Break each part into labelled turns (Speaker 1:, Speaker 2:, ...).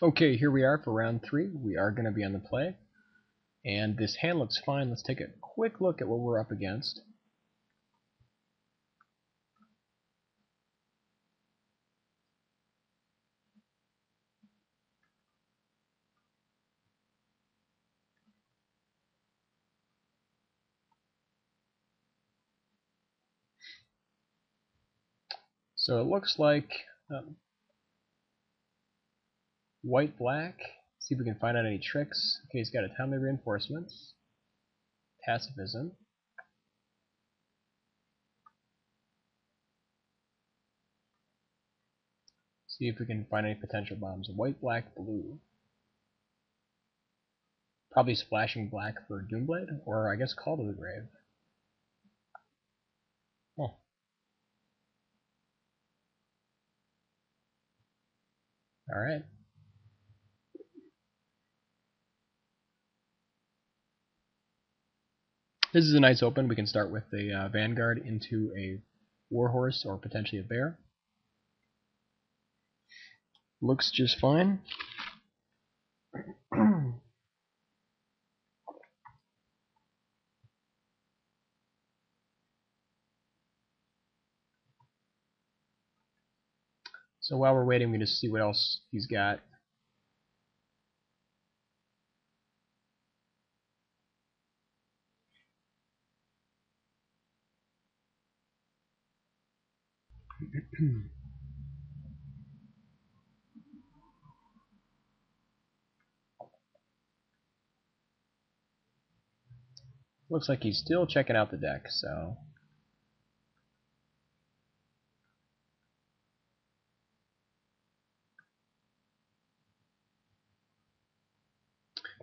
Speaker 1: Okay, here we are for round 3. We are going to be on the play. And this hand looks fine. Let's take a quick look at what we're up against. So it looks like white-black. See if we can find out any tricks. Okay, he's got atomic reinforcements, pacifism. See if we can find any potential bombs. White, black, blue. Probably splashing black for Doomblade, or I guess Call to the Grave. Oh. Alright. This is a nice open. We can start with a Vanguard into a Warhorse or potentially a Bear. Looks just fine. So while we're waiting, we just see what else he's got. Looks like he's still checking out the deck, so...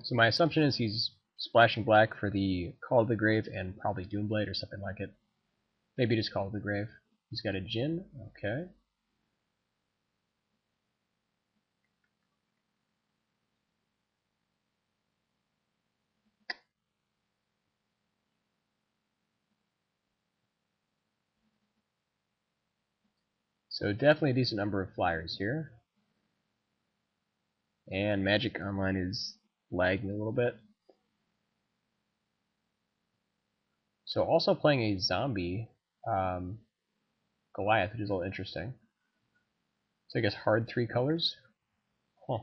Speaker 1: So my assumption is he's splashing black for the Call to the Grave and probably Doomblade or something like it. Maybe just Call to the Grave. He's got a Djinn, okay. So definitely a decent number of flyers here. And Magic Online is lagging a little bit. So also playing a zombie Goliath, which is a little interesting. So I guess hard 3 colors. Huh.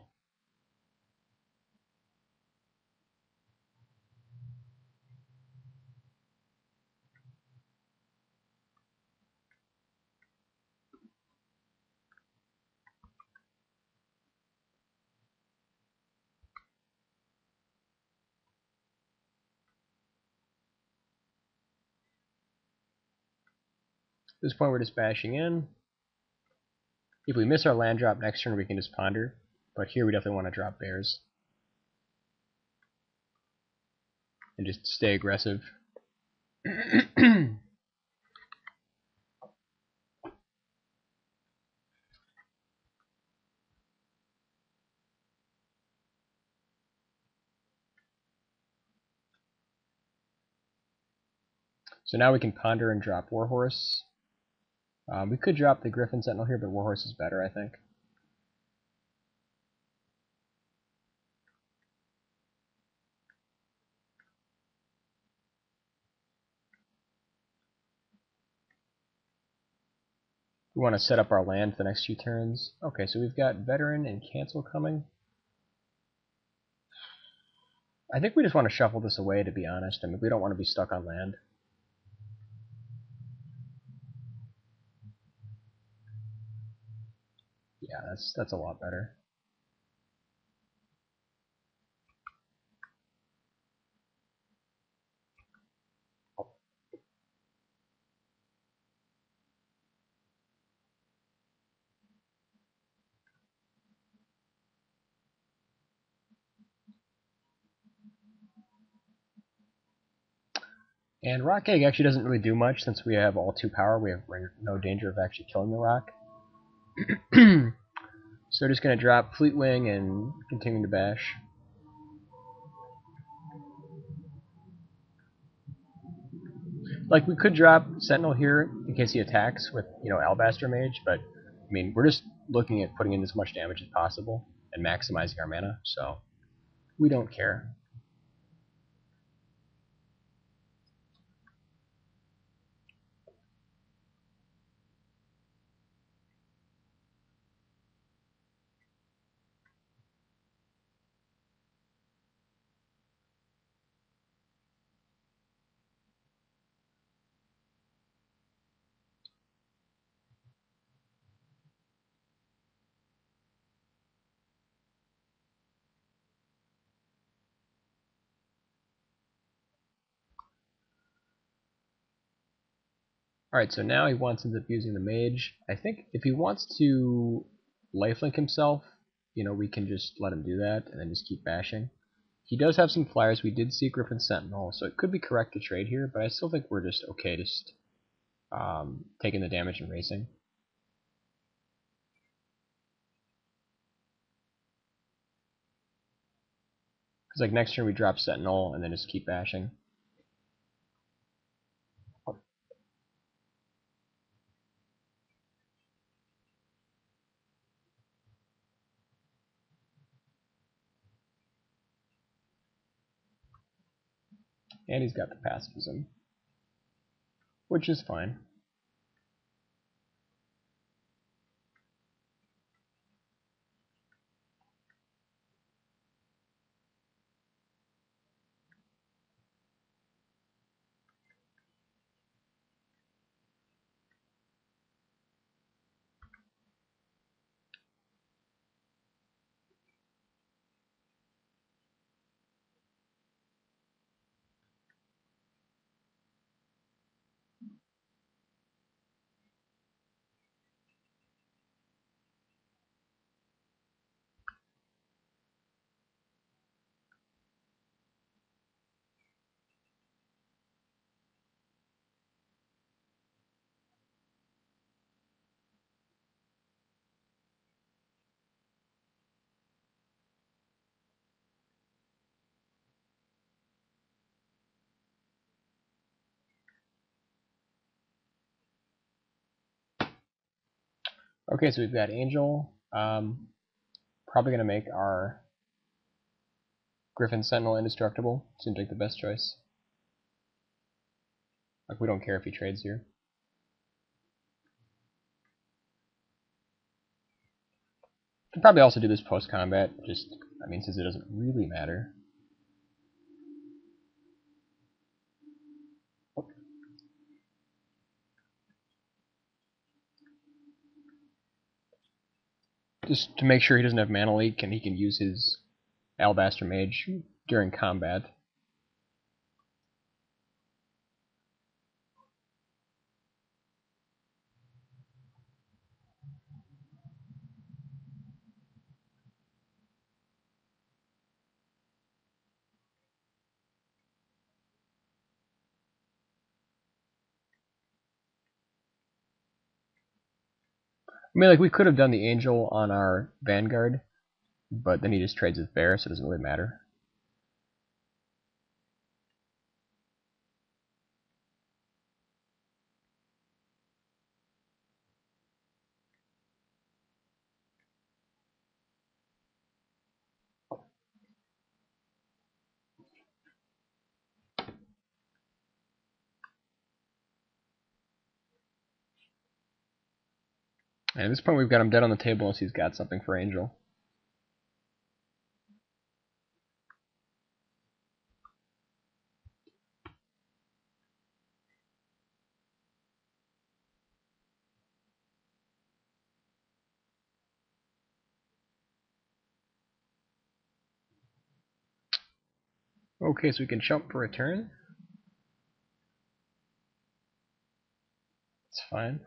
Speaker 1: At this point we're just bashing in. If we miss our land drop next turn we can just ponder. But here we definitely want to drop bears. And just stay aggressive. So now we can ponder and drop Warhorse. We could drop the Griffin Sentinel here, but Warhorse is better, I think. We want to set up our land for the next few turns. Okay, so we've got Veteran and Cancel coming. I think we just want to shuffle this away, to be honest. I mean, we don't want to be stuck on land. Yeah, that's a lot better. And Rock Egg actually doesn't really do much since we have all 2 power. We're no danger of actually killing the rock. So just going to drop Fleet Wing and continue to bash. Like, we could drop Sentinel here in case he attacks with, Alabaster Mage, but, I mean, we're just looking at putting in as much damage as possible. and maximizing our mana, so we don't care. Alright, so now he wants to end up using the mage. I think if he wants to lifelink himself, we can just let him do that and then just keep bashing. He does have some flyers. We did see Griffin Sentinel, so it could be correct to trade here, but I still think we're just okay just taking the damage and racing. Because like next turn we drop Sentinel and then just keep bashing. And he's got the pacifism, which is fine. Okay, so we've got Angel. Probably going to make our Griffin Sentinel indestructible. Seems like the best choice. Like, we don't care if he trades here. Could probably also do this post-combat, since it doesn't really matter. Just to make sure he doesn't have mana leak and he can use his Alabaster Mage during combat. Like, we could have done the Angel on our Vanguard, but then he just trades with Bear, so it doesn't really matter. And at this point, we've got him dead on the table unless he's got something for Angel. Okay, so we can jump for a turn. It's fine.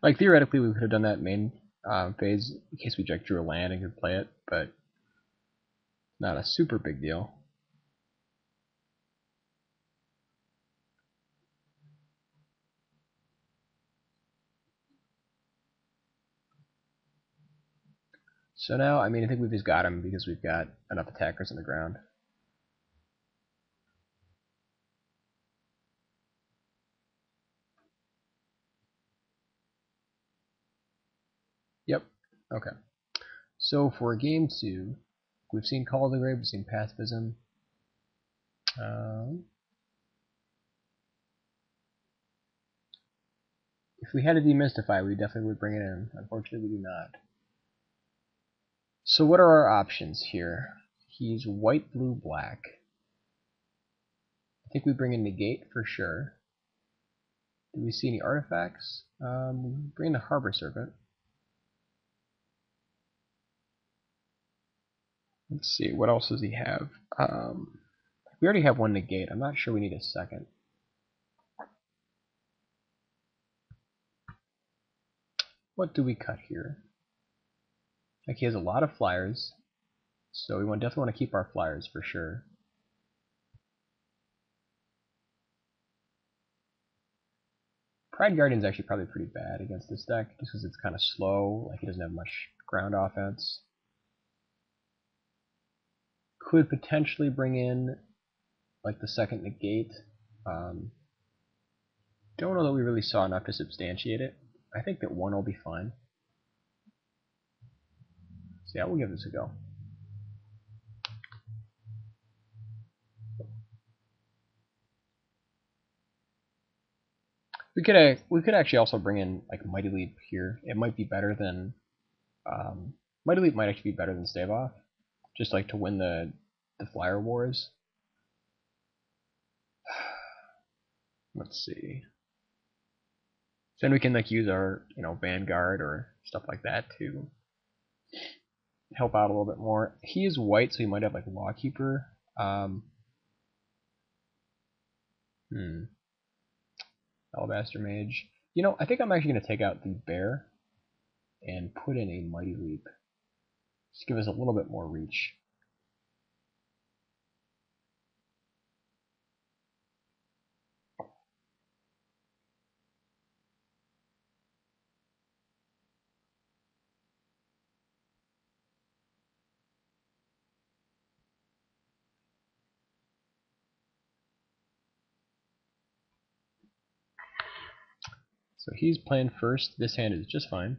Speaker 1: Like, theoretically, we could have done that main phase in case we like drew a land and could play it, but not a super big deal. So now, I mean, I think we've just got him because we've got enough attackers on the ground. Yep. Okay. So for game 2, we've seen Call of the Grave, we've seen Pacifism. If we had to demystify, we definitely would bring it in. Unfortunately, we do not. So what are our options here? He's white, blue, black. I think we bring in Negate for sure. Do we see any artifacts? Bring in the Harbor Serpent. Let's see, what else does he have? We already have one Negate. I'm not sure we need a second. What do we cut here? Like, he has a lot of flyers, so we definitely want to keep our flyers for sure. Pride Guardian's actually probably pretty bad against this deck, just because it's kind of slow, like he doesn't have much ground offense. Could potentially bring in like the second Negate. Don't know that we really saw enough to substantiate it. I think that one will be fine. So yeah, we'll give this a go. We could actually also bring in like Mighty Leap here. It might be better than Mighty Leap might actually be better than Stave Off, just like to win the flyer wars. Let's see. Then we can like use our Vanguard or stuff like that to help out a little bit more. He is white, so he might have like Lawkeeper. Alabaster Mage. I think I'm actually going to take out the Bear and put in a Mighty Leap. Just give us a little bit more reach. So he's playing first. This hand is just fine.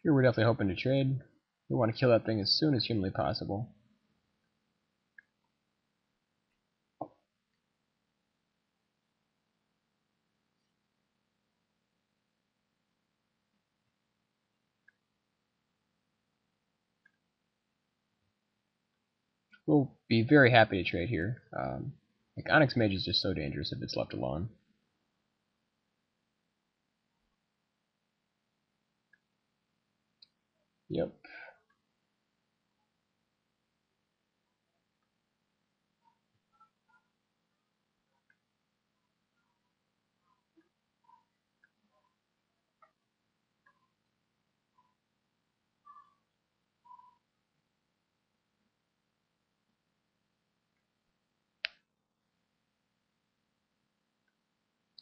Speaker 1: Here we're definitely hoping to trade. We want to kill that thing as soon as humanly possible. We'll be very happy to trade here. Like Onyx Mage is just so dangerous if it's left alone. Yep.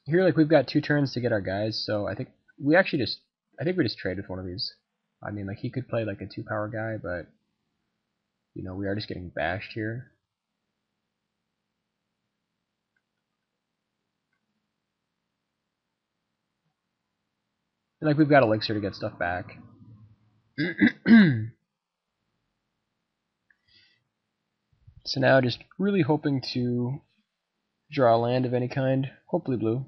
Speaker 1: Here, like, we've got 2 turns to get our guys, so I think we just trade with one of these. I mean, like, he could play like a 2-power guy, but we are just getting bashed here. And like, we've got Elixir to get stuff back. So now just really hoping to draw a land of any kind, hopefully blue.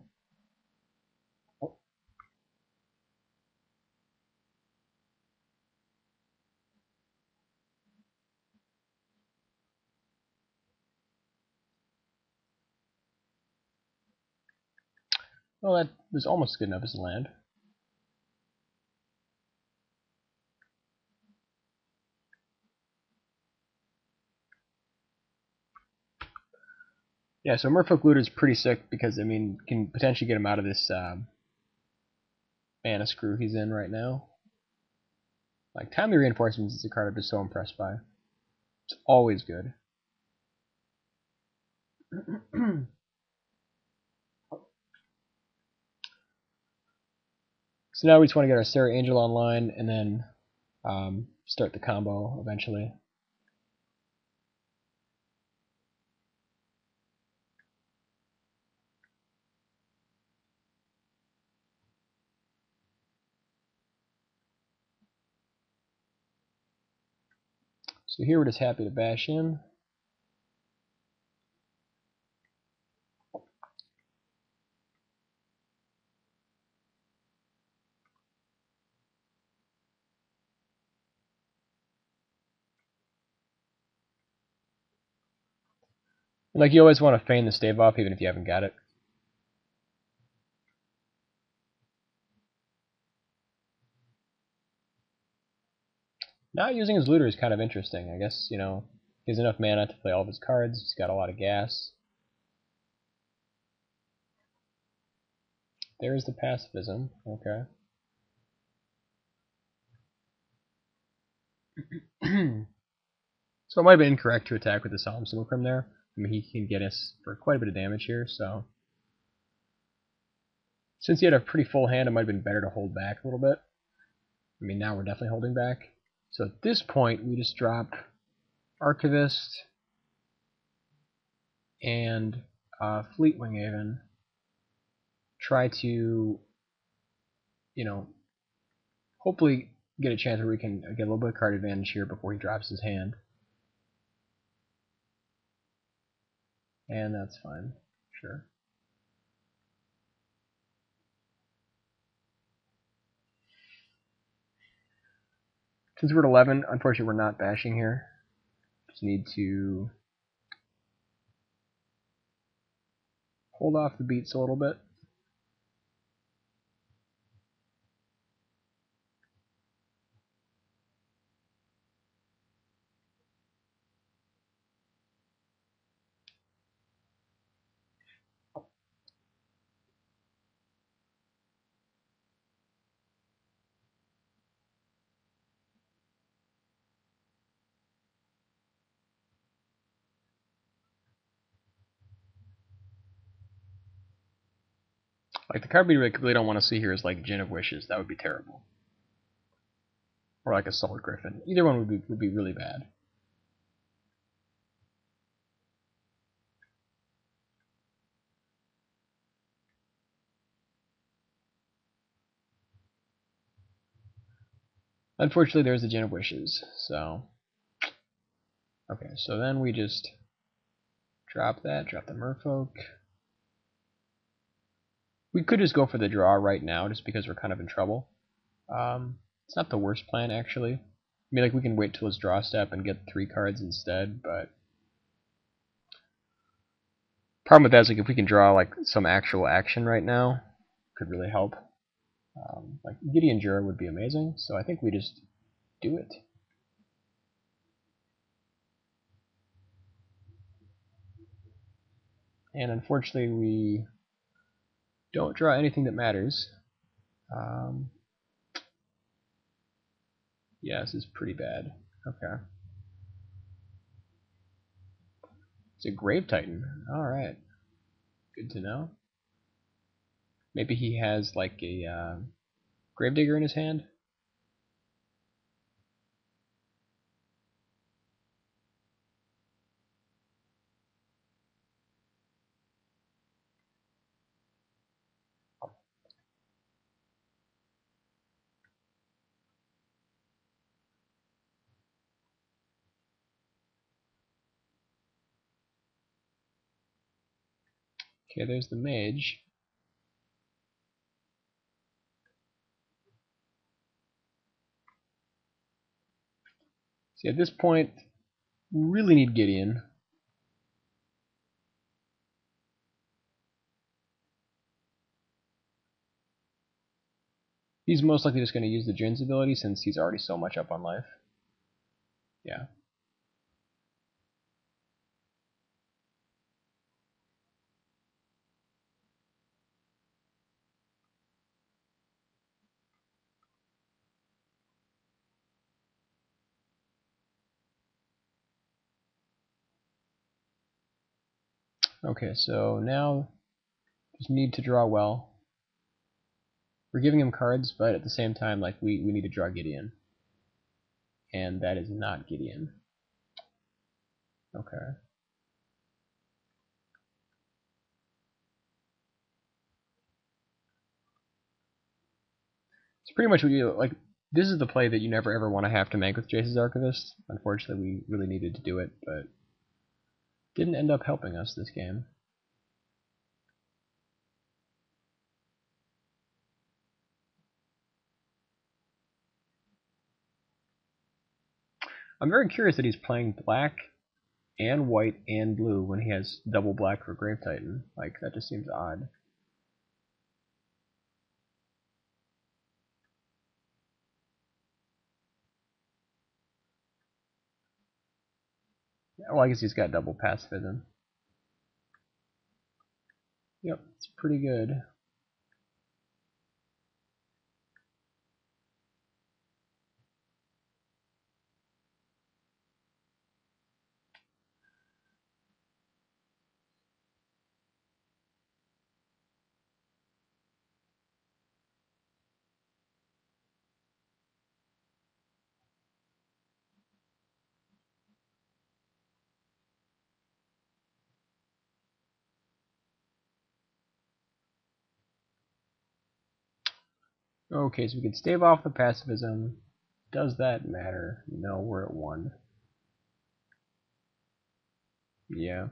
Speaker 1: Well, that was almost good enough as a land. Yeah, so Merfolk Looter is pretty sick because, I mean, can potentially get him out of this mana screw he's in right now. Like, Timely Reinforcements is a card I'm just so impressed by. It's always good. So now we just want to get our Sarah Angel online and then start the combo eventually. So here we're just happy to bash in. Like, you always want to feign the stave off even if you haven't got it. Not using his looter is kind of interesting. I guess, you know, he has enough mana to play all of his cards. He's got a lot of gas. There's the pacifism. Okay. So it might have been incorrect to attack with the Solemn Simulacrum there. I mean, he can get us for quite a bit of damage here, so... Since he had a pretty full hand, it might have been better to hold back a little bit. I mean, now we're definitely holding back. So at this point, we just drop Archivist and Fleetwing Haven. Try to, you know, hopefully get a chance where we can get a little bit of card advantage here before he drops his hand. And that's fine. Sure. Since we're at 11, unfortunately we're not bashing here. Just need to hold off the beats a little bit. Like, the card we really don't want to see here is like Gin of Wishes. That would be terrible. Or like Assault Griffin. Either one would be really bad. Unfortunately, there's the Gin of Wishes, so... Okay, so then we just drop that, drop the Merfolk. We could just go for the draw right now, just because we're kind of in trouble. It's not the worst plan, actually. I mean, like, we can wait till his draw step and get 3 cards instead, but... Problem with that is, like, if we can draw, like, some actual action right now, could really help. Like, Gideon Jura would be amazing, so I think we just do it. And unfortunately, we don't draw anything that matters. Yeah, this is pretty bad. Okay. It's a Grave Titan. Alright. Good to know. Maybe he has, like, a Gravedigger in his hand? Okay, there's the Mage. See, at this point, we really need Gideon. He's most likely just going to use the Jin's ability since he's already so much up on life. Yeah. Okay, so now just need to draw well. We're giving him cards, but at the same time, like we need to draw Gideon. And that is not Gideon. Okay. It's pretty much what you like. This is the play that you never ever want to have to make with Jace's Archivist. Unfortunately, we really needed to do it, but didn't end up helping us this game. I'm very curious that he's playing black and white and blue when he has double black for Grave Titan. Like, that just seems odd. Well, I guess he's got double pacifism. Yep, it's pretty good. Okay, so we can stave off the pacifism. Does that matter? No, we're at 1. Yeah.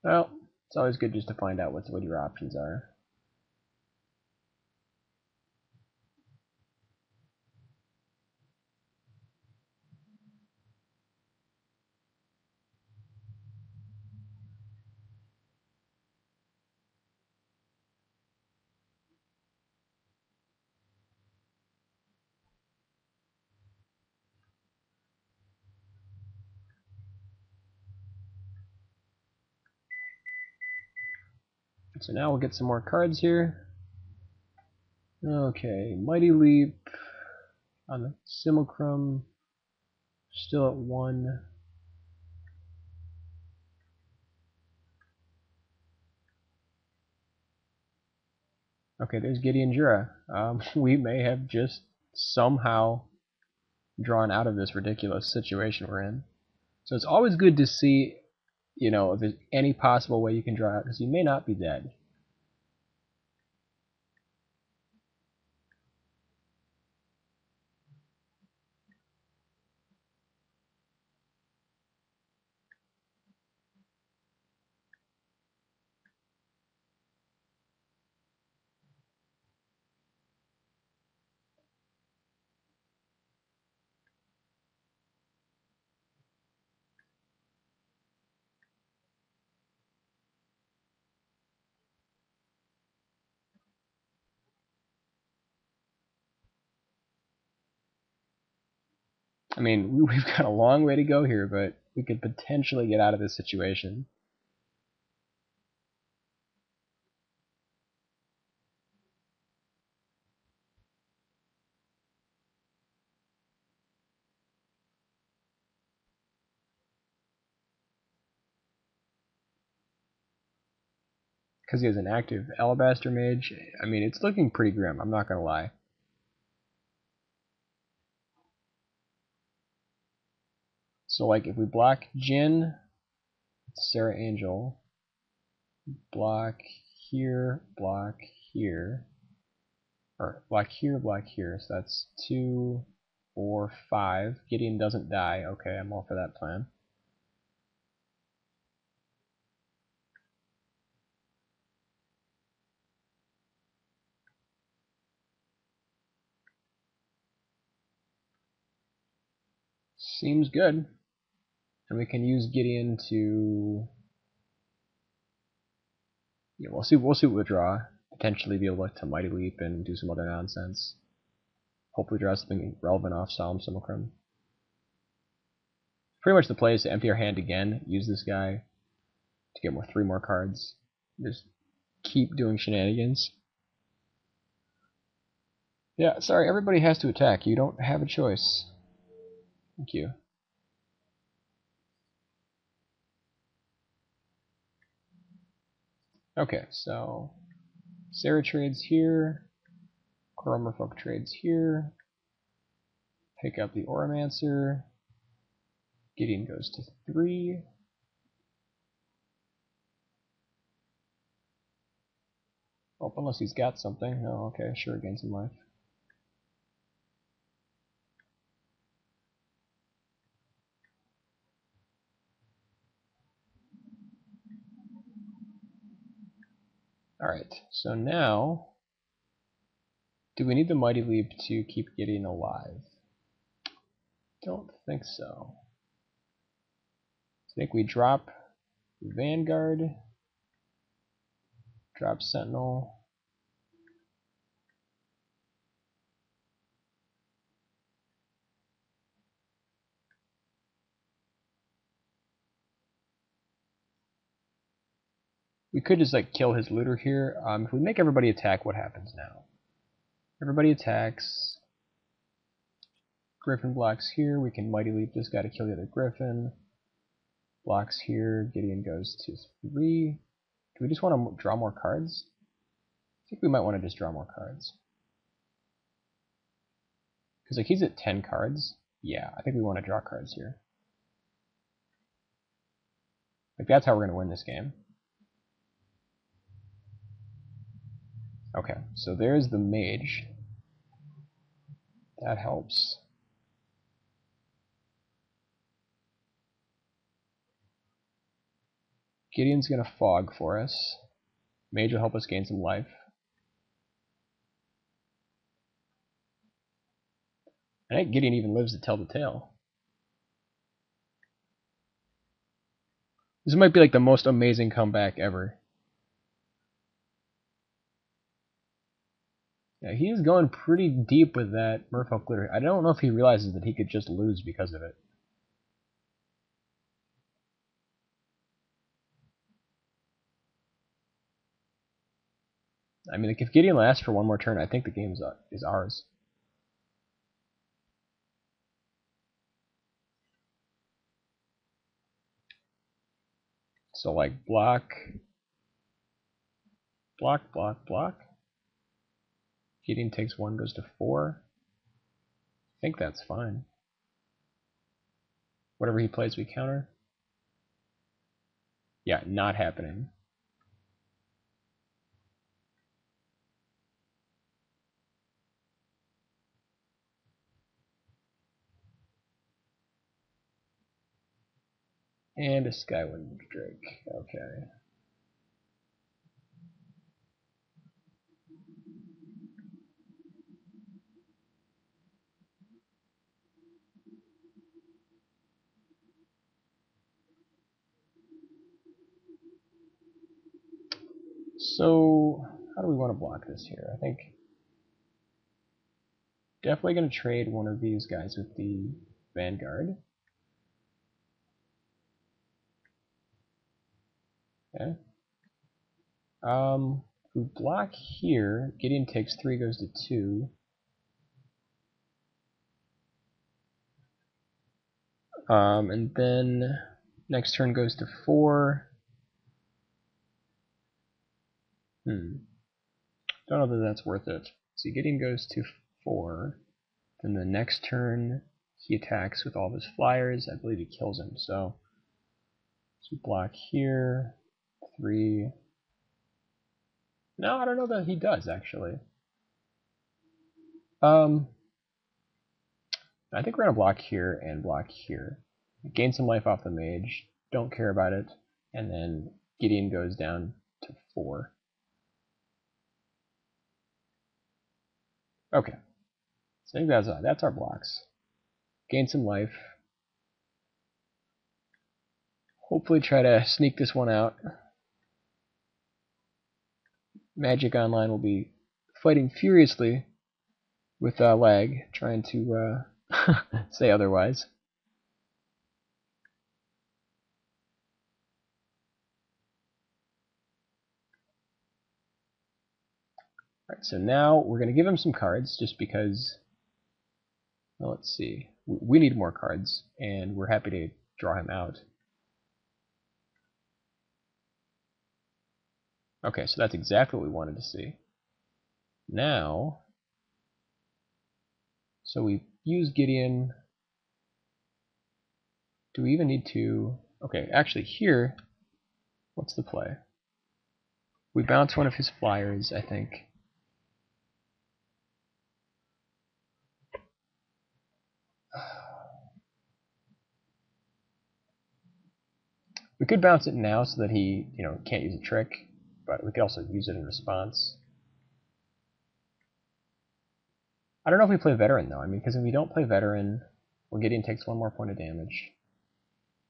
Speaker 1: Well, it's always good just to find out what your options are. So now we'll get some more cards here. Okay, Mighty Leap on the Simulacrum, still at 1. Okay, there's Gideon Jura. We may have just somehow drawn out of this ridiculous situation we're in. So it's always good to see, if there's any possible way you can draw out, because you may not be dead. I mean, we've got a long way to go here, but we could potentially get out of this situation. Because he has an active Alabaster Mage, I mean, it's looking pretty grim, I'm not going to lie. So, like, if we block Jin, Sarah Angel, block here, or block here, so that's 2, 4, 5. Gideon doesn't die. Okay, I'm all for that plan. Seems good. And we can use Gideon to... Yeah, we'll see what we draw. Potentially be able to Mighty Leap and do some other nonsense. Hopefully draw something relevant off Solemn Simulacrum. Pretty much the play is to empty our hand again, use this guy to get 3 more cards. Just keep doing shenanigans. Yeah, sorry, everybody has to attack. You don't have a choice. Thank you. Okay, so Sarah trades here. Merfolk trades here. Pick up the Oromancer. Gideon goes to 3. Oh, unless he's got something. No, okay, sure, gain some life. Alright, so now, do we need the Mighty Leap to keep Gideon alive? Don't think so. I think we drop Vanguard, drop Sentinel. We could just like kill his looter here. If we make everybody attack, what happens now? Everybody attacks. Griffin blocks here. We can Mighty Leap this guy to kill the other Griffin. Blocks here. Gideon goes to 3. Do we just want to draw more cards? I think we might want to just draw more cards. Because like he's at 10 cards. Yeah, I think we want to draw cards here. Like that's how we're going to win this game. Okay, so there's the mage. That helps. Gideon's going to fog for us. Mage will help us gain some life. I think Gideon even lives to tell the tale. This might be like the most amazing comeback ever. Yeah, he is going pretty deep with that Merfolk Glitter. I don't know if he realizes that he could just lose because of it. I mean, like if Gideon lasts for one more turn, I think the game is ours. So like block, block, block, block. Gideon takes 1, goes to 4. I think that's fine. Whatever he plays, we counter. Yeah, not happening. And a Skywind Drake. Okay. So, how do we want to block this here? I think definitely going to trade one of these guys with the Vanguard. Okay. We block here. Gideon takes 3, goes to 2. And then next turn goes to 4. Don't know that that's worth it. So Gideon goes to 4. Then the next turn he attacks with all of his flyers. I believe he kills him. So block here. 3. No, I don't know that he does actually. I think we're gonna block here and block here. Gain some life off the mage. Don't care about it. And then Gideon goes down to 4. Okay. So I think that's our blocks. Gain some life. Hopefully try to sneak this one out. Magic Online will be fighting furiously with lag, trying to say otherwise. Alright, so now we're going to give him some cards, just because, well, let's see, we need more cards, and we're happy to draw him out. Okay, so that's exactly what we wanted to see. Now, so we use Gideon. Do we even need to? Okay, actually here, what's the play? We bounce one of his flyers, I think. We could bounce it now so that he, can't use a trick, but we could also use it in response. I don't know if we play veteran though. I mean, because if we don't play veteran, well, Gideon takes 1 more point of damage.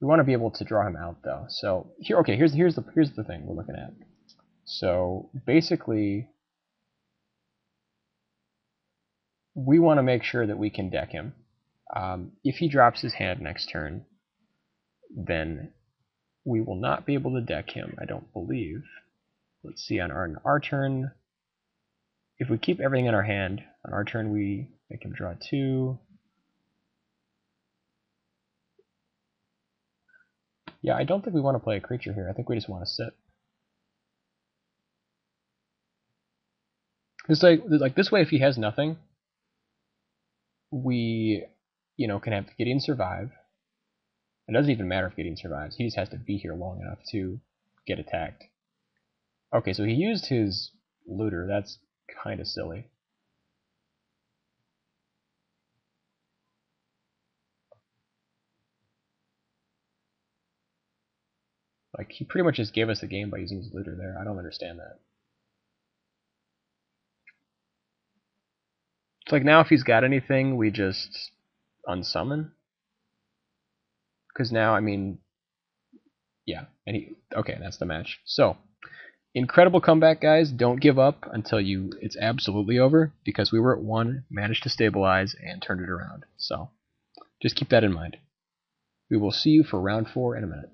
Speaker 1: We want to be able to draw him out though. So here, okay, here's the thing we're looking at. So basically, we want to make sure that we can deck him. If he drops his hand next turn, then we will not be able to deck him, I don't believe. Let's see, on our turn, if we keep everything in our hand, on our turn we make him draw 2. Yeah, I don't think we want to play a creature here. I think we just want to sit. It's like this way, if he has nothing, we, can have Gideon survive. It doesn't even matter if Gideon survives. He just has to be here long enough to get attacked. Okay, so he used his looter. That's kind of silly. Like, he pretty much just gave us the game by using his looter there. I don't understand that. It's like now if he's got anything, we just unsummon. Because now, I mean, yeah, and okay, that's the match. So, incredible comeback, guys. Don't give up until it's absolutely over, because we were at 1, managed to stabilize, and turned it around. So, just keep that in mind. We will see you for round 4 in a minute.